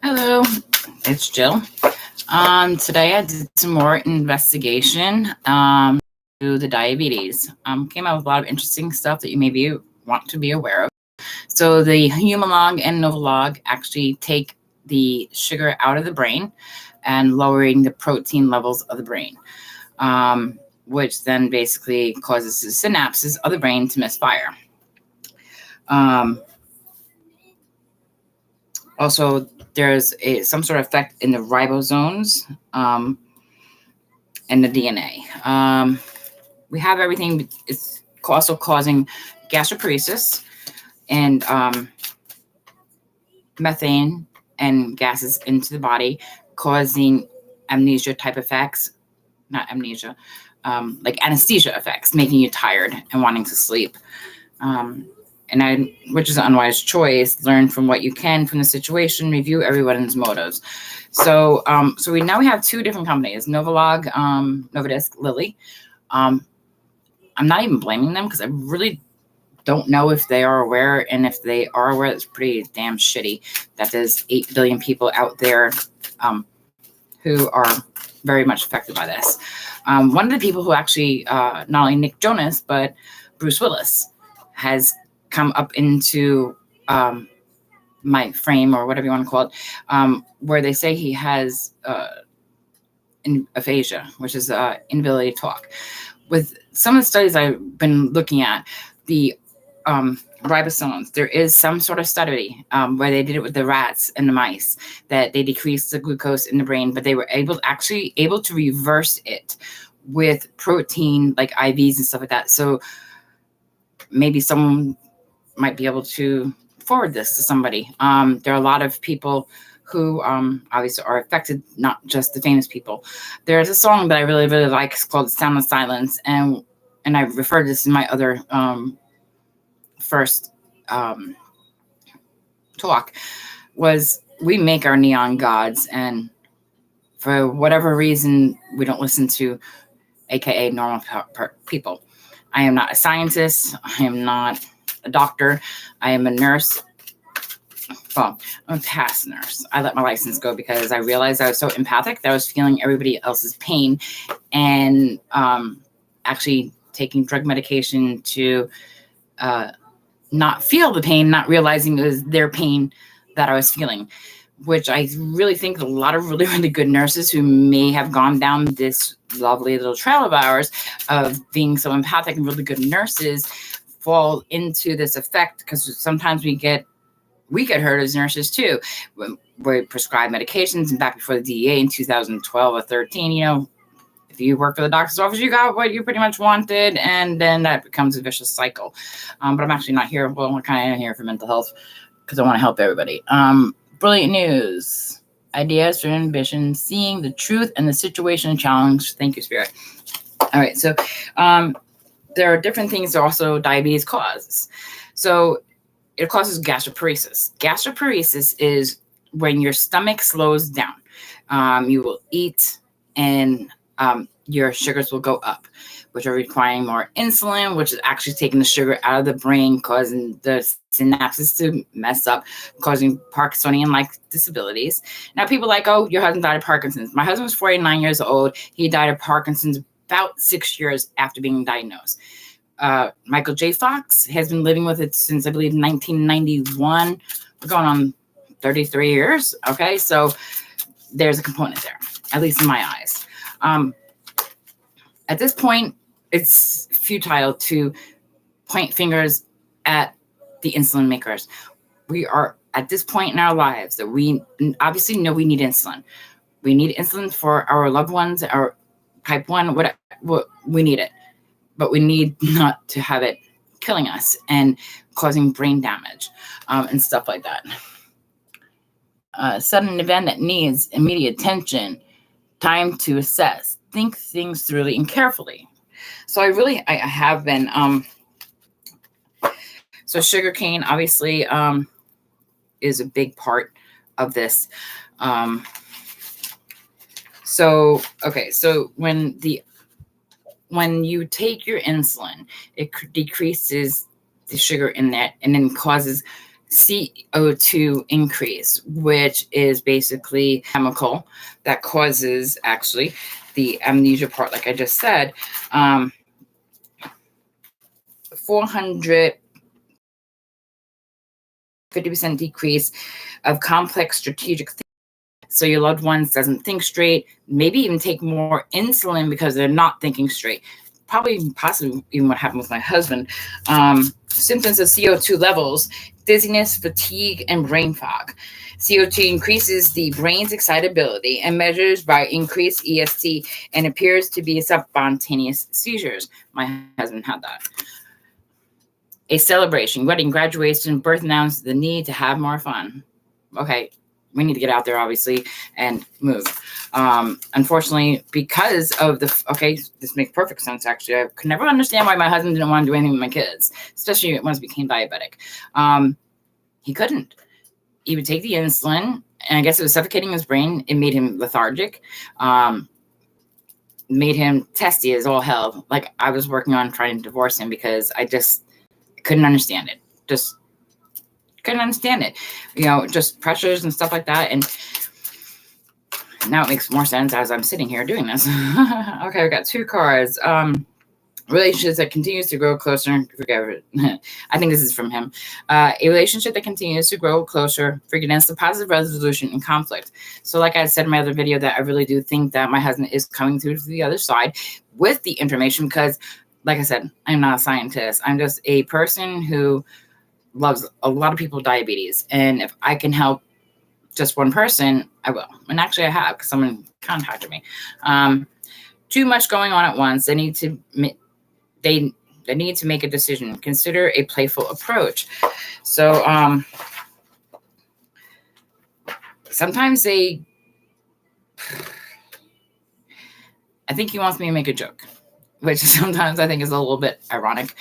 Hello, it's Jill. Today I did some more investigation to the diabetes. Came out with a lot of interesting stuff that you maybe want to be aware of. So the Humalog and Novolog actually take the sugar out of the brain and lowering the protein levels of the brain, which then basically causes the synapses of the brain to misfire. Also, there's some sort of effect in the ribosomes and the DNA. We have everything. It's also causing gastroparesis and methane and gases into the body, causing amnesia type effects. Not amnesia, like anesthesia effects, making you tired and wanting to sleep. Which is an unwise choice. Learn from what you can from the situation. Review everyone's motives. So we have two different companies: Novolog, Novodisc, Lilly. I'm not even blaming them because I really don't know if they are aware, and if they are aware, it's pretty damn shitty that there's 8 billion people out there who are very much affected by this. One of the people who actually, not only Nick Jonas, but Bruce Willis, has come up into my frame, or whatever you want to call it, where they say he has aphasia, which is inability to talk. With some of the studies I've been looking at, the ribosomes, there is some sort of study where they did it with the rats and the mice, that they decreased the glucose in the brain, but they were able to reverse it with protein, like IVs and stuff like that. So maybe someone might be able to forward this to somebody. There are a lot of people who obviously are affected, not just the famous people. There's a song that I really, really like. It's called Sound of Silence. And I referred to this in my other first talk, was we make our neon gods. And for whatever reason, we don't listen to AKA normal people. I am not a scientist. I am not a doctor. I am a nurse. Well, I'm a past nurse. I let my license go because I realized I was so empathic that I was feeling everybody else's pain, and actually taking drug medication to not feel the pain, not realizing it was their pain that I was feeling, which I really think a lot of really, really good nurses who may have gone down this lovely little trail of ours of being so empathic and really good nurses fall into this effect, because sometimes we get hurt as nurses too. We prescribe medications, and back before the DEA in 2012 or 13, if you work for the doctor's office, you got what you pretty much wanted, and then that becomes a vicious cycle. But I'm actually not here. Well, I'm kind of here for mental health because I want to help everybody. Brilliant news. Ideas for ambition, seeing the truth and the situation challenge. Thank you, Spirit. All right, so there are different things that also diabetes causes. So it causes gastroparesis. Gastroparesis is when your stomach slows down. You will eat, and your sugars will go up, which are requiring more insulin, which is actually taking the sugar out of the brain, causing the synapses to mess up, causing Parkinsonian-like disabilities. Now, people are like, oh, your husband died of Parkinson's. My husband was 49 years old. He died of Parkinson's about 6 years after being diagnosed. Michael J. Fox has been living with it since, I believe, 1991. We're going on 33 years. Okay, so there's a component there, at least in my eyes. At this point, it's futile to point fingers at the insulin makers. We are at this point in our lives that we obviously know we need insulin. We need insulin for our loved ones, our type 1, what we need it. But we need not to have it killing us and causing brain damage and stuff like that. A sudden event that needs immediate attention, time to assess, think things thoroughly and carefully. So I have been. So sugarcane obviously is a big part of this. So when you take your insulin, it decreases the sugar in that, and then causes CO2 increase, which is basically chemical that causes actually the amnesia part, like I just said. 450% decrease of complex strategic thinking. So your loved ones doesn't think straight, maybe even take more insulin because they're not thinking straight. Probably, possibly even what happened with my husband. Symptoms of CO2 levels: dizziness, fatigue, and brain fog. CO2 increases the brain's excitability and measures by increased EST and appears to be spontaneous seizures. My husband had that. A celebration, wedding, graduation, birth announced the need to have more fun. Okay, we need to get out there, obviously, and move. Unfortunately, because of this makes perfect sense, actually. I could never understand why my husband didn't want to do anything with my kids, especially once he became diabetic. He couldn't. He would take the insulin, and I guess it was suffocating his brain. It made him lethargic, made him testy as all hell. Like, I was working on trying to divorce him because I just couldn't understand it. Just couldn't understand it. Just pressures and stuff like that. And now it makes more sense as I'm sitting here doing this. Okay, we got 2 cards. Relationships that continues to grow closer. Forget it. I think this is from him. A relationship that continues to grow closer, against the positive resolution in conflict. So like I said in my other video, that I really do think that my husband is coming through to the other side with the information, because like I said, I'm not a scientist. I'm just a person who loves a lot of people with diabetes. And if I can help just one person, I will. And actually I have, because someone contacted me. Too much going on at once. They need to make a decision. Consider a playful approach. So sometimes I think he wants me to make a joke, which sometimes I think is a little bit ironic.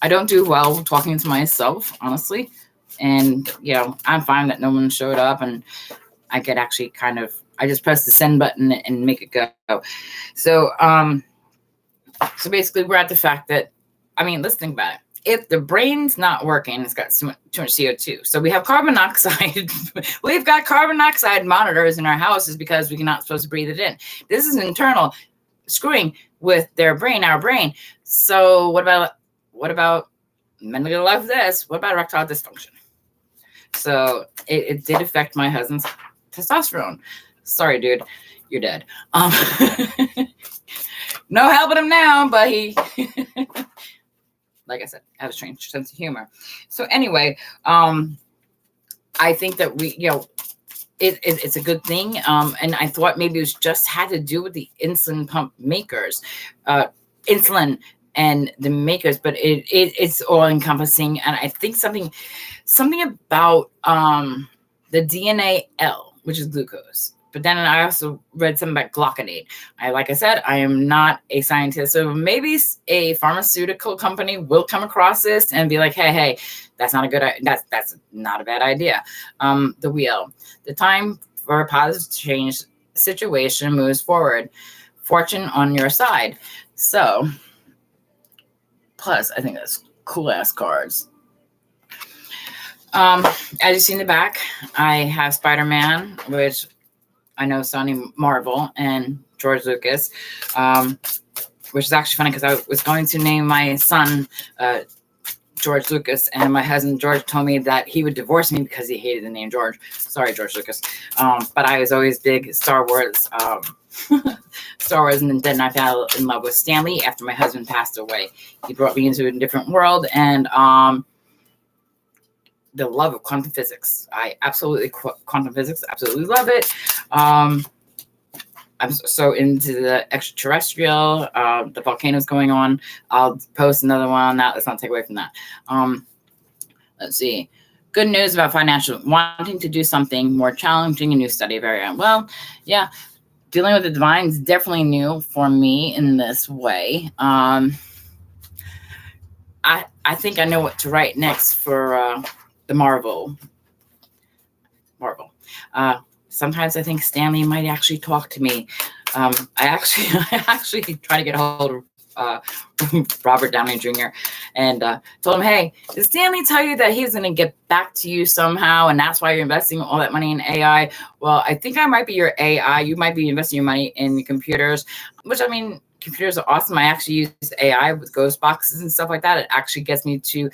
I don't do well talking to myself, honestly. And, I'm fine that no one showed up, and I could actually I just press the send button and make it go. So basically we're at the fact that, let's think about it. If the brain's not working, it's got too much CO2. So we have carbon dioxide. We've got carbon dioxide monitors in our houses because we're not supposed to breathe it in. This is internal screwing with our brain. So what about mentally like this? What about erectile dysfunction? So it did affect my husband's testosterone. Sorry, dude, you're dead. No helping him now, but he, like I said, had a strange sense of humor. So anyway, I think that it's a good thing. And I thought maybe it was just had to do with the insulin pump makers, insulin and the makers, but it's all encompassing. And I think something about the DNA L, which is glucose. But then I also read something about gluconate. Like I said, I am not a scientist, so maybe a pharmaceutical company will come across this and be like, hey, that's not a good. That's not a bad idea. The wheel. The time for a positive change situation moves forward. Fortune on your side. So, plus, I think that's cool ass cards. As you see in the back, I have Spider-Man, which I know Sonny Marvel and George Lucas, which is actually funny because I was going to name my son George Lucas, and my husband George told me that he would divorce me because he hated the name George. Sorry, George Lucas. But I was always big Star Wars, and then I fell in love with Stanley after my husband passed away. He brought me into a different world, and the love of quantum physics. I absolutely quantum physics. Absolutely love it. I'm so into the extraterrestrial. The volcanoes going on. I'll post another one on that. Let's not take away from that. Let's see. Good news about financial. Wanting to do something more challenging, a new study area. Well, yeah. Dealing with the divine is definitely new for me in this way. I think I know what to write next for the Marvel. Sometimes I think Stanley might actually talk to me. I actually try to get a hold of Robert Downey Jr. and told him, hey, did Stanley tell you that he was going to get back to you somehow, and that's why you're investing all that money in AI? Well, I think I might be your AI. You might be investing your money in computers, which, I mean, computers are awesome. I actually use AI with ghost boxes and stuff like that. It actually gets me to,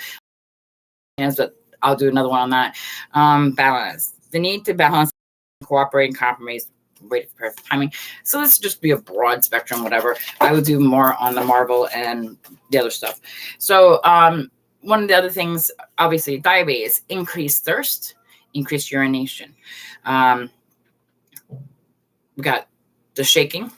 but I'll do another one on that. Balance. The need to balance, cooperate, and compromise. Wait for perfect timing. So let's just be a broad spectrum, whatever. I would do more on the Marvel and the other stuff. So one of the other things, obviously, diabetes, increased thirst, increased urination. We got the shaking,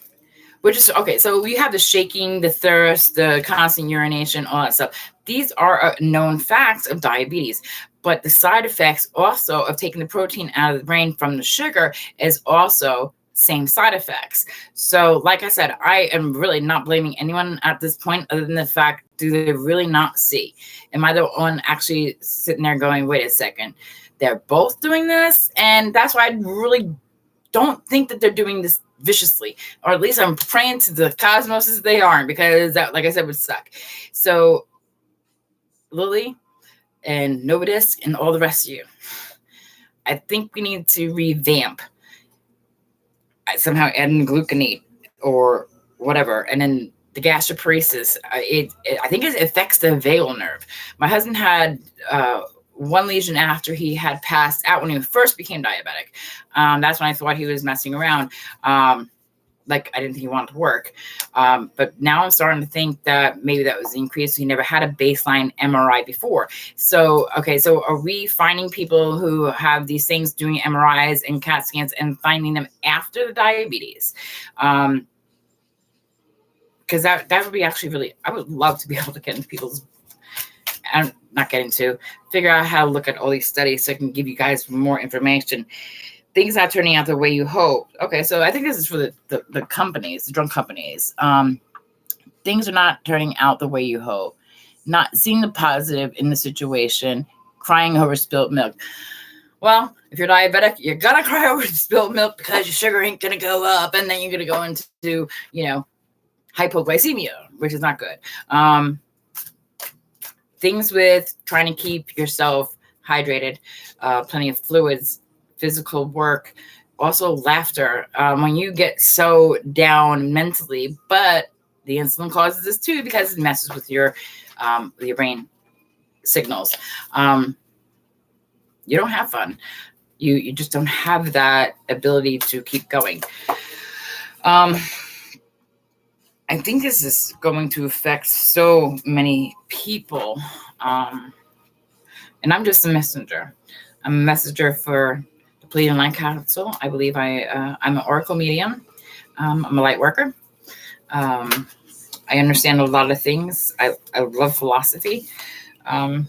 which is okay. So we have the shaking, the thirst, the constant urination, all that stuff. These are known facts of diabetes. But the side effects also of taking the protein out of the brain from the sugar is also same side effects. So like I said, I am really not blaming anyone at this point other than the fact, do they really not see? Am I the one actually sitting there going, wait a second, they're both doing this? And that's why I really don't think that they're doing this viciously, or at least I'm praying to the cosmos that they aren't, because that, like I said, would suck. So Lily and Novidisk and all the rest of you, I think we need to revamp, somehow add in gluconate or whatever, and then the gastroparesis. I think it affects the vagal nerve. My husband had one lesion after he had passed out when he first became diabetic. That's when I thought he was messing around. Like, I didn't think he wanted to work. But now I'm starting to think that maybe that was increased. He never had a baseline MRI before. So, okay, so are we finding people who have these things doing MRIs and CAT scans and finding them after the diabetes? Because that would be actually really, I would love to be able to get into people's, I'm not getting to, figure out how to look at all these studies so I can give you guys more information. Things not turning out the way you hope. Okay, so I think this is for the companies, the drug companies. Things are not turning out the way you hope. Not seeing the positive in the situation, crying over spilled milk. Well, if you're diabetic, you're gonna cry over spilled milk because your sugar ain't gonna go up, and then you're gonna go into, hypoglycemia, which is not good. Things with trying to keep yourself hydrated, plenty of fluids, physical work, also laughter. When you get so down mentally, but the insulin causes this too because it messes with your brain signals. You don't have fun. You just don't have that ability to keep going. I think this is going to affect so many people. And I'm just a messenger. I'm a messenger for Pelidian counsel. I believe I'm an oracle medium. I'm a light worker. I understand a lot of things. I love philosophy. Alan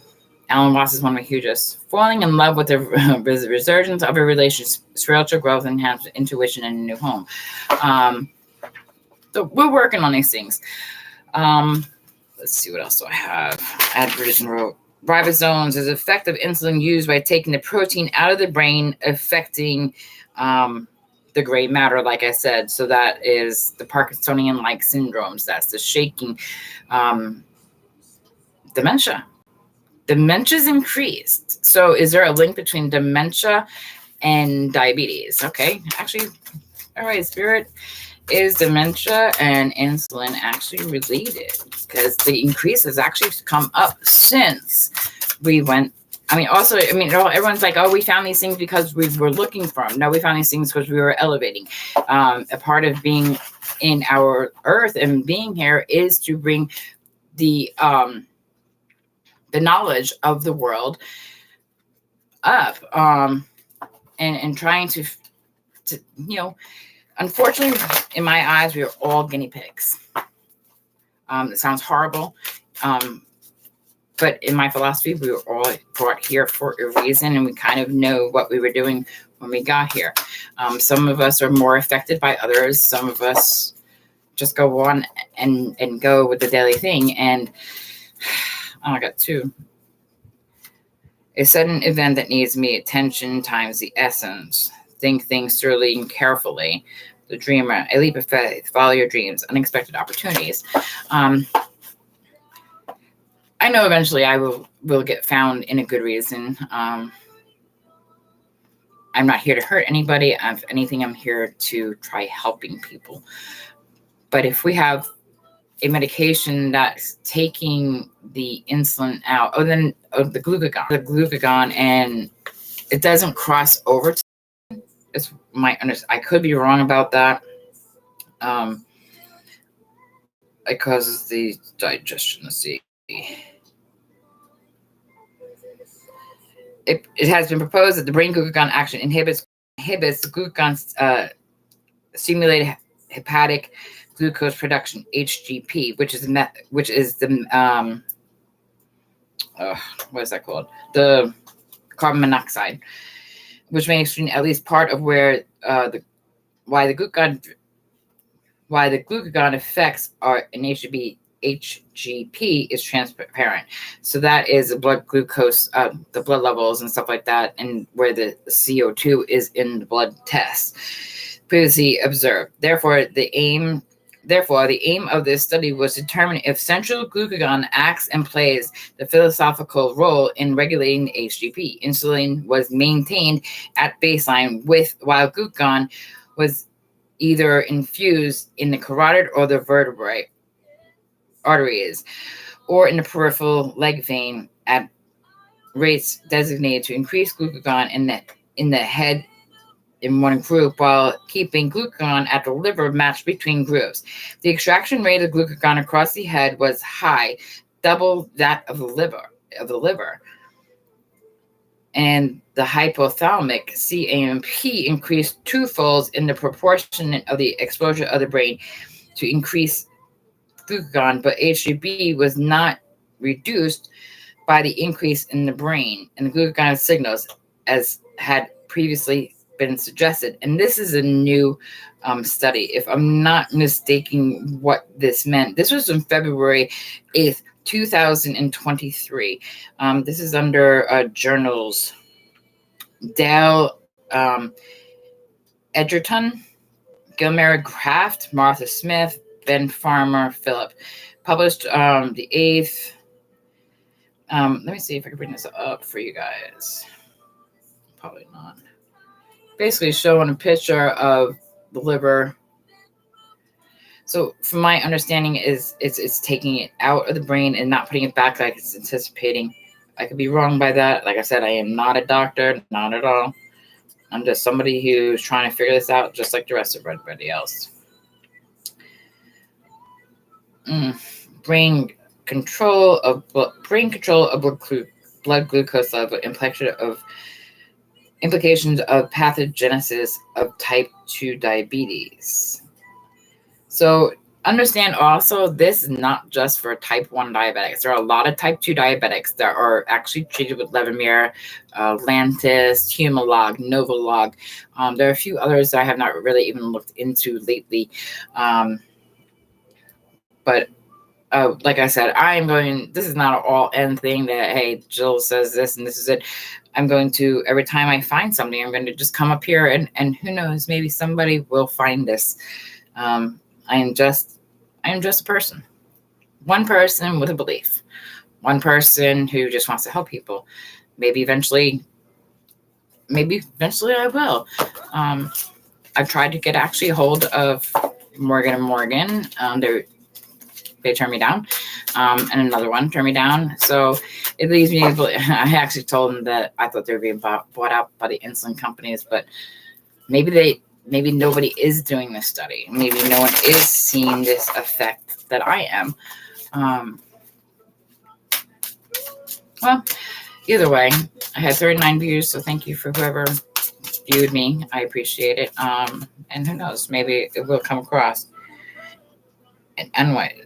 Watts is one of my hugest. Falling in love with the resurgence of a relationship, spiritual growth, enhanced intuition, and a new home. So we're working on these things. Let's see what else do I have. Advertising wrote. Ribosomes is effective insulin used by taking the protein out of the brain, affecting the gray matter, like I said. So that is the Parkinsonian-like syndromes. That's the shaking. Dementia. Dementia's increased. So is there a link between dementia and diabetes? Okay. Actually, all right, Spirit. Is dementia and insulin actually related? Because the increase has actually come up since we went. Everyone's like, oh, we found these things because we were looking for them. No, we found these things because we were elevating. A part of being in our earth and being here is to bring the knowledge of the world up, and trying to unfortunately, in my eyes, we are all guinea pigs. It sounds horrible, but in my philosophy, we were all brought here for a reason, and we kind of know what we were doing when we got here. Some of us are more affected by others. Some of us just go on and go with the daily thing. And I got two. A sudden event that needs me attention times the essence. Think things thoroughly and carefully. the dreamer, a leap of faith, follow your dreams, unexpected opportunities. I know eventually I will get found in a good reason. I'm not here to hurt anybody. If anything, I'm here to try helping people. But if we have a medication that's taking the insulin out, the glucagon, and it doesn't cross over to, it's my I could be wrong about that. It causes the digestion. Let's see. It has been proposed that the brain glucagon action inhibits the glucagon stimulated hepatic glucose production (HGP), which is the what is that called? The carbon monoxide, which may explain at least part of where why the glucagon effects are in HGP is transparent. So that is the blood glucose, the blood levels and stuff like that, and where the CO2 is in the blood tests previously observed. Therefore, the aim of this study was to determine if central glucagon acts and plays the philosophical role in regulating the HGP. Insulin was maintained at baseline while glucagon was either infused in the carotid or the vertebrae arteries, or in the peripheral leg vein at rates designated to increase glucagon in the head in one group, while keeping glucagon at the liver matched between groups. The extraction rate of glucagon across the head was high, double that of the liver. And the hypothalamic CAMP increased twofold in the proportion of the exposure of the brain to increase glucagon, but HGB was not reduced by the increase in the brain and the glucagon signals as had previously been suggested. And this is a new study. If I'm not mistaken what this meant, this was on February 8th, 2023. This is under journals. Dale Edgerton, Gilmore Kraft, Martha Smith, Ben Farmer, Philip. Published the 8th. Let me see if I can bring this up for you guys. Probably not. Basically showing a picture of the liver. So from my understanding is it's taking it out of the brain and not putting it back like it's anticipating. I could be wrong by that. Like I said, I am not a doctor, not at all. I'm just somebody who's trying to figure this out just like the rest of everybody else. Brain control of blood glucose level, implications of pathogenesis of type 2 diabetes. So understand also, this is not just for type 1 diabetics. There are a lot of type 2 diabetics that are actually treated with Levemir, Lantus, Humalog, Novolog. There are a few others that I have not really even looked into lately. But like I said, this is not an all-end thing that, hey, Jill says this and this is it. I'm going to, every time I find something, I'm going to just come up here and who knows, maybe somebody will find this. I am just a person. One person with a belief. One person who just wants to help people. Maybe eventually I will. I've tried to get actually hold of Morgan & Morgan. They turned me down, and another one turned me down. So it leaves me. I actually told them that I thought they were being bought out by the insulin companies, but maybe nobody is doing this study. Maybe no one is seeing this effect that I am. Well, either way, I had 39 views, so thank you for whoever viewed me. I appreciate it. And who knows, maybe it will come across. And anyway.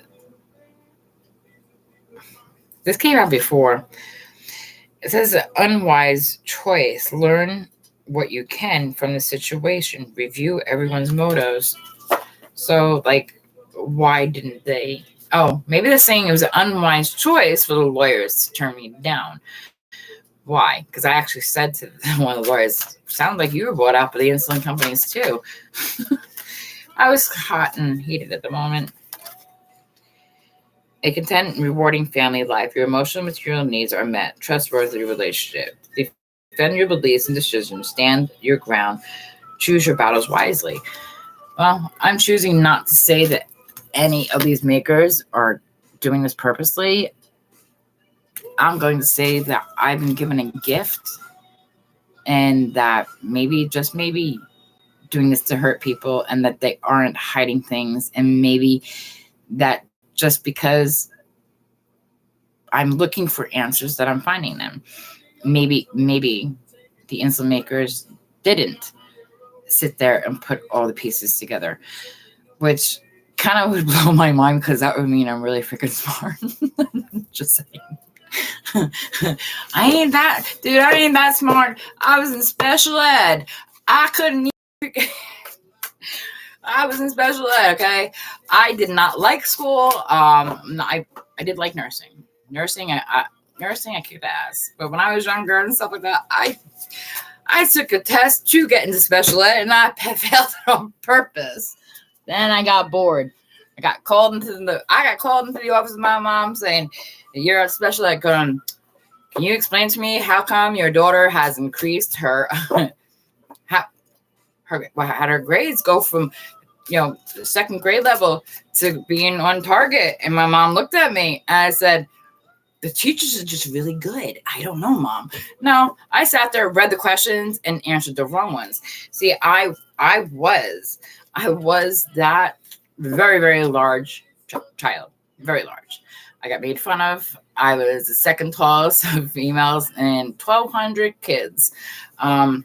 This came out before. It says unwise choice. Learn what you can from the situation. Review everyone's motives. So, like, why didn't they? Oh, maybe they're saying it was an unwise choice for the lawyers to turn me down. Why? Because I actually said to one of the lawyers, sounds like you were bought out by the insulin companies too. I was hot and heated at the moment. A content and rewarding family life. Your emotional and material needs are met. Trustworthy relationship. Defend your beliefs and decisions. Stand your ground. Choose your battles wisely. Well, I'm choosing not to say that any of these makers are doing this purposely. I'm going to say that I've been given a gift, and that maybe, just maybe, doing this to hurt people, and that they aren't hiding things, and maybe that just because I'm looking for answers that I'm finding them. Maybe the insulin makers didn't sit there and put all the pieces together, which kind of would blow my mind, because that would mean I'm really freaking smart. Just saying. I ain't that smart. I was in special ed. I couldn't even... I was in special ed, okay? I did not like school. I did like nursing. Nursing, I kicked ass. But when I was younger and stuff like that, I took a test to get into special ed, and I failed it on purpose. Then I got bored. I got called into the office of my mom saying, "You're at special ed, going, can you explain to me how come your daughter has increased her her grades go from the second grade level to being on target?" And my mom looked at me and I said, "The teachers are just really good. I don't know, Mom." No, I sat there, read the questions, and answered the wrong ones. See, I was that very, very large child, very large. I got made fun of. I was the second tallest of females and 1,200 kids. I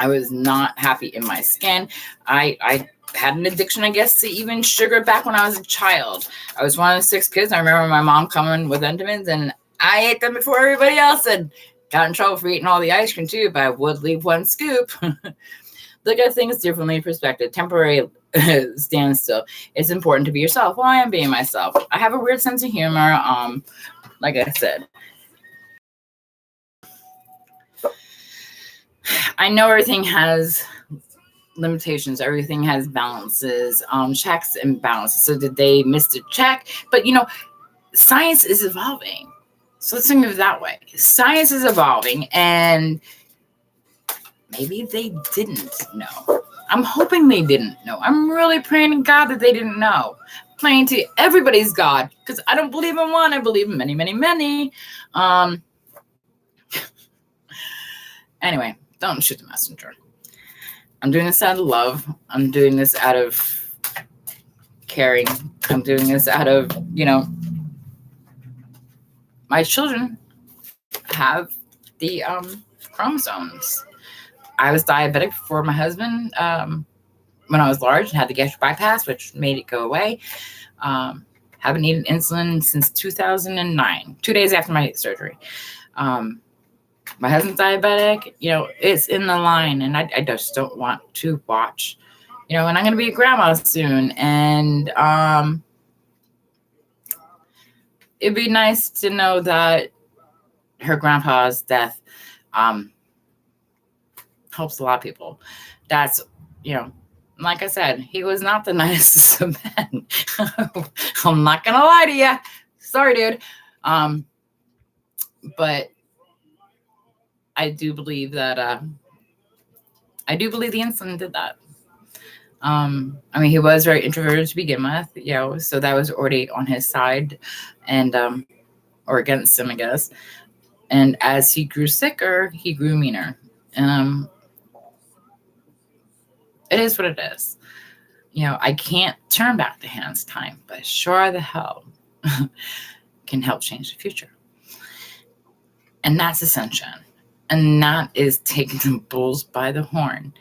was not happy in my skin. I had an addiction, I guess, to even sugar back when I was a child. I was one of the 6 kids. I remember my mom coming with Entenmann's, and I ate them before everybody else, and got in trouble for eating all the ice cream too, but I would leave one scoop. Look at things differently, perspective, temporary standstill. It's important to be yourself. Well, I am being myself. I have a weird sense of humor. Like I said, I know everything has limitations. Everything has balances, checks and balances. So did they miss the check? But science is evolving. So let's think of it that way. Science is evolving, and maybe they didn't know. I'm hoping they didn't know. I'm really praying to God that they didn't know. Praying to everybody's God, because I don't believe in one. I believe in many, many, many. Anyway, don't shoot the messenger. I'm doing this out of love. I'm doing this out of caring. I'm doing this out of, my children have the chromosomes. I was diabetic before my husband when I was large, and had the gastric bypass, which made it go away. Haven't needed insulin since 2009, 2 days after my surgery. My husband's diabetic, it's in the line, and I just don't want to watch, and I'm going to be a grandma soon, and it'd be nice to know that her grandpa's death helps a lot of people. That's, like I said, he was not the nicest of men. I'm not going to lie to you. Sorry, dude. But I do believe that, the insulin did that. He was very introverted to begin with, so that was already on his side, and, or against him, I guess. And as he grew sicker, he grew meaner. It is what it is. I can't turn back the hands of time, but sure the hell can help change the future. And that's ascension. And that is taking the bulls by the horn,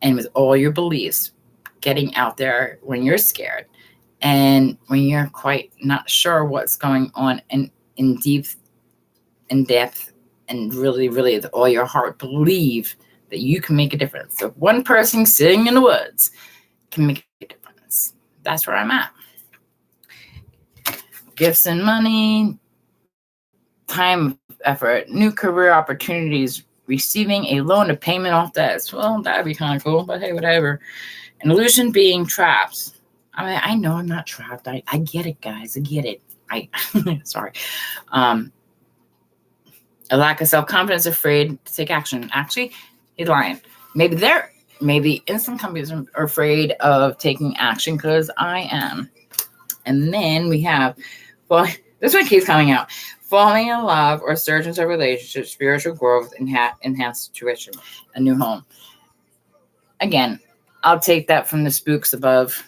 and with all your beliefs, getting out there when you're scared and when you're quite not sure what's going on, and in depth, and really, really with all your heart, believe that you can make a difference. So one person sitting in the woods can make a difference. That's where I'm at. Gifts and money, time, effort, new career opportunities receiving a loan to payment off debts. Well, that'd be kind of cool, but hey, whatever. An illusion being trapped. I mean, I know I'm not trapped. I get it, guys. I get it. Sorry. A lack of self-confidence, afraid to take action. Actually, he's lying. Maybe instant companies are afraid of taking action because I am. And then we have, well, this one keeps coming out. Falling in love or surge into a relationship, spiritual growth, enhanced tuition, a new home. Again, I'll take that from the spooks above.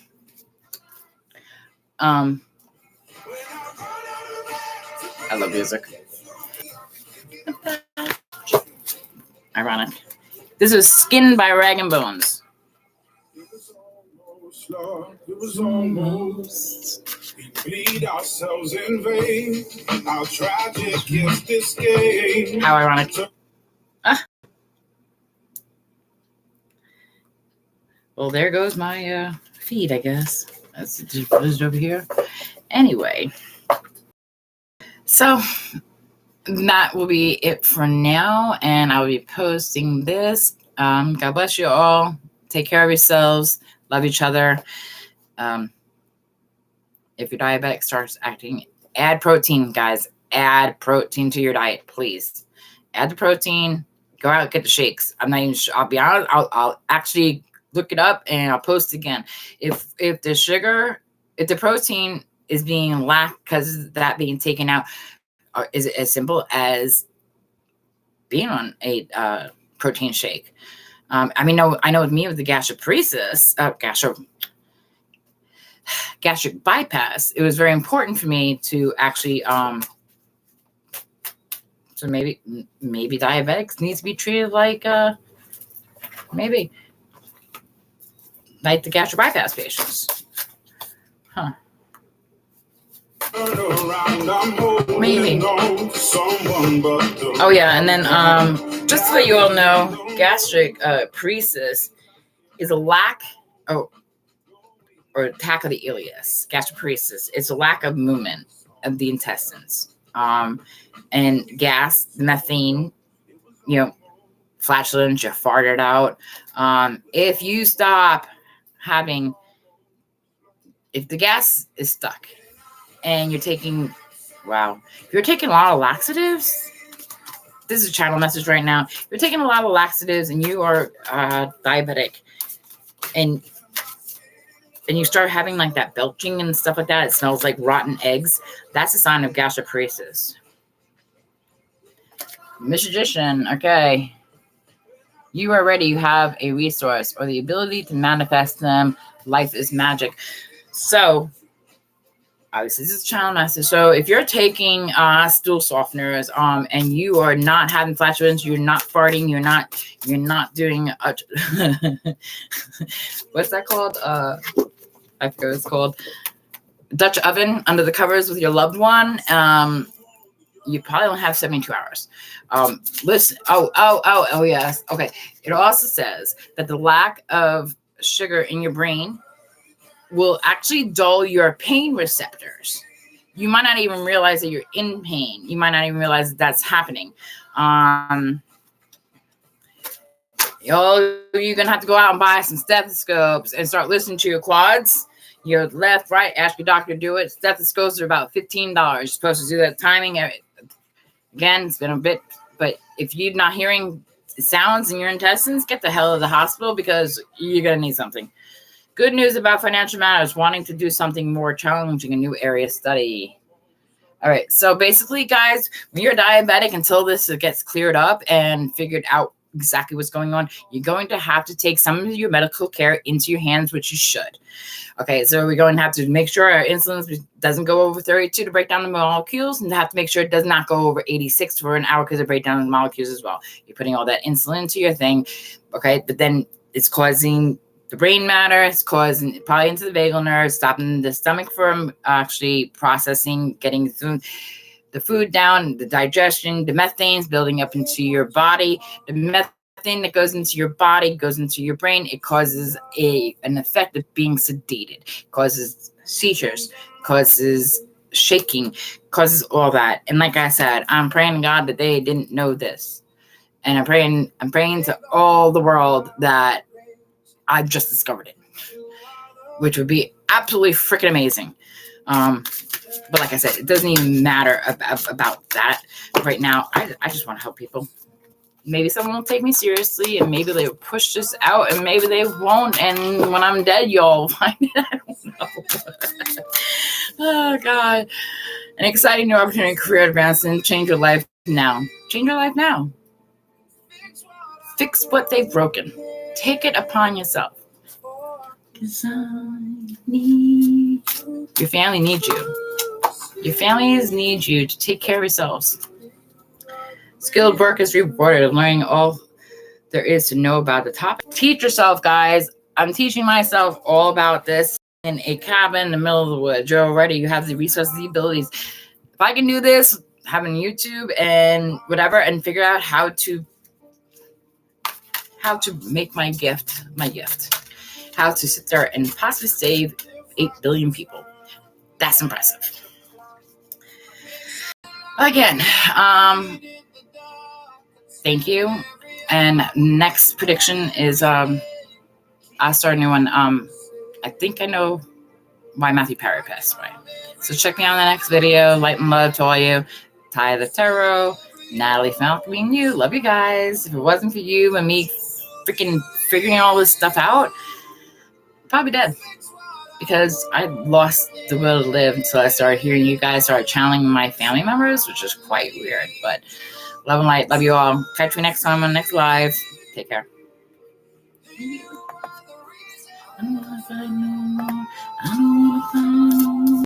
I love music. Ironic. This is Skin by Rag and Bones. It was almost. We bleed ourselves in vain. Our tragic is this game. How ironic. Well, there goes my feed, I guess. That's closed over here. Anyway. So that will be it for now, and I'll be posting this. God bless you all. Take care of yourselves. Love each other. If your diabetic starts acting, add protein, guys. Add protein to your diet, please. Add the protein. Go out and get the shakes. I'm not even sure. I'll be honest. I'll actually look it up and I'll post again. If the protein is being lacked because of that being taken out, or is it as simple as being on a protein shake? I know with me with the gastric bypass, it was very important for me to actually so maybe diabetics need to be treated like maybe like the gastric bypass patients. Huh. Maybe. Oh yeah, and then just to let you all know, gastric paresis is a lack or attack of the ileus. Gastric paresis, it's a lack of movement of the intestines. And gas, methane, flatulence, you farted out. If you stop having, if the gas is stuck and you're taking, if you're taking a lot of laxatives, this is a channel message right now. If you're taking a lot of laxatives and you are diabetic and you start having like that belching and stuff like that, it smells like rotten eggs, that's a sign of gastric paresis. Magician, okay. You are ready. You have a resource or the ability to manifest them. Life is magic. So, obviously, this is a channel message. So, if you're taking stool softeners, and you are not having flatulence, you're not farting, you're not doing what's that called? I forget what it's called. Dutch oven under the covers with your loved one. You probably don't have 72 hours. Listen. Oh, yes. Okay. It also says that the lack of sugar in your brain will actually dull your pain receptors. You might not even realize that you're in pain. You might not even realize that that's happening. You're going to have to go out and buy some stethoscopes and start listening to your quads. Your left, right, ask your doctor to do it. Stethoscopes are about $15. You're supposed to do that timing. Again, it's been a bit, but if you're not hearing sounds in your intestines, get the hell out of the hospital because you're going to need something. Good news about financial matters, wanting to do something more challenging, a new area of study. All right. So basically, guys, when you're diabetic, until this gets cleared up and figured out exactly what's going on, you're going to have to take some of your medical care into your hands, which you should. Okay, so we're going to have to make sure our insulin doesn't go over 32 to break down the molecules, and have to make sure it does not go over 86 for an hour because it breaks down the molecules as well. You're putting all that insulin into your thing, okay, but then it's causing the brain matter, it's causing probably into the vagal nerve, stopping the stomach from actually processing, getting the food down, the digestion, the methane's building up into your body. The methane that goes into your body goes into your brain. It causes an effect of being sedated, causes seizures, causes shaking, causes all that. And like I said, I'm praying to God that they didn't know this. And I'm praying to all the world that I've just discovered it, which would be absolutely freaking amazing. But like I said, it doesn't even matter about that right now. I just want to help people. Maybe someone will take me seriously, and maybe they'll push this out, and maybe they won't. And when I'm dead, y'all find it. I don't know. Oh, God. An exciting new opportunity, career advancement. Change your life now. Change your life now. Fix what they've broken. Take it upon yourself. Because your family needs you. Your families need you to take care of yourselves. Skilled work is rewarded. Learning all there is to know about the topic. Teach yourself, guys. I'm teaching myself all about this in a cabin in the middle of the woods. You're already, you have the resources, the abilities. If I can do this, having YouTube and whatever, and figure out how to make my gift, how to sit there and possibly save 8 billion people. That's impressive. Again, thank you. And next prediction is I'll start a new one. I think I know why Matthew Perry passed away. So check me out in the next video. Light and love to all you. Ty the Tarot, Natalie Falcon, being you. Love you guys. If it wasn't for you and me freaking figuring all this stuff out, I'm probably dead. Because I lost the will to live until I started hearing you guys start channeling my family members, which is quite weird. But love and light. Love you all. Catch me next time on the next live. Take care. I don't want to find no more. I don't want to find no more.